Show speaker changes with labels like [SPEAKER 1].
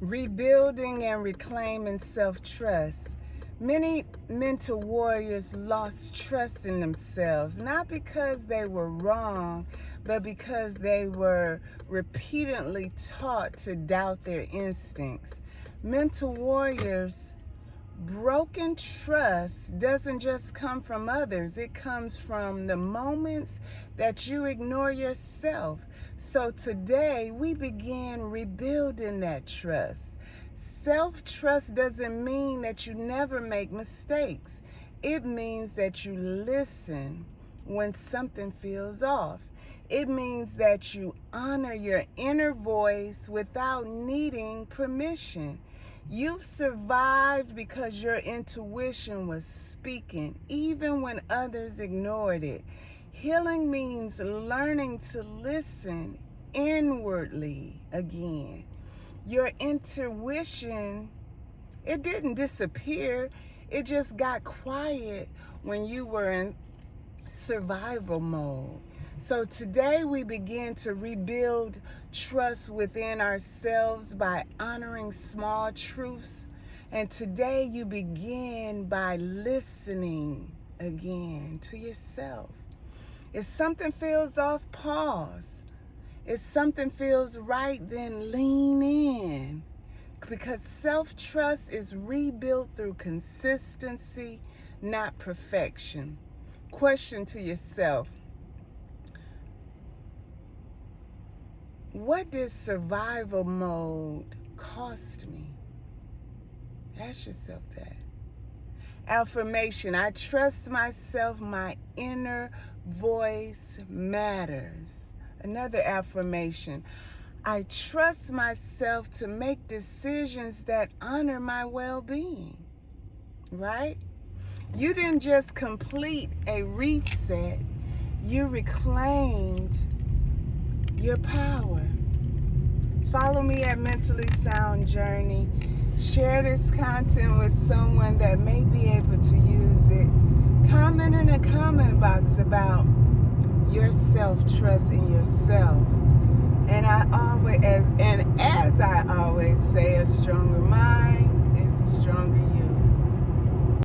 [SPEAKER 1] Rebuilding and reclaiming self-trust. Many mental warriors lost trust in themselves, not because they were wrong, but because they were repeatedly taught to doubt their instincts. Mental warriors, broken trust doesn't just come from others, it comes from the moments that you ignore yourself. So today we begin rebuilding that trust. Self-trust doesn't mean that you never make mistakes. It means that you listen when something feels off. It means that you honor your inner voice without needing permission. You've survived because your intuition was speaking, even when others ignored it. Healing means learning to listen inwardly again. Your intuition, it didn't disappear. It just got quiet when you were in survival mode. So today we begin to rebuild trust within ourselves by honoring small truths. And today you begin by listening again to yourself. If something feels off, pause. If something feels right, then lean in. Because self-trust is rebuilt through consistency, not perfection. Question to yourself: what did survival mode cost me? Ask yourself that. Affirmation: I trust myself, my inner voice matters. Another affirmation: I trust myself to make decisions that honor my well-being. Right? You didn't just complete a reset, you reclaimed your power. Follow me at Mentally Sound Journey. Share this content with someone that may be able to use it. Comment in the comment box about your self-trust in yourself. And as I always say, a stronger mind is a stronger you.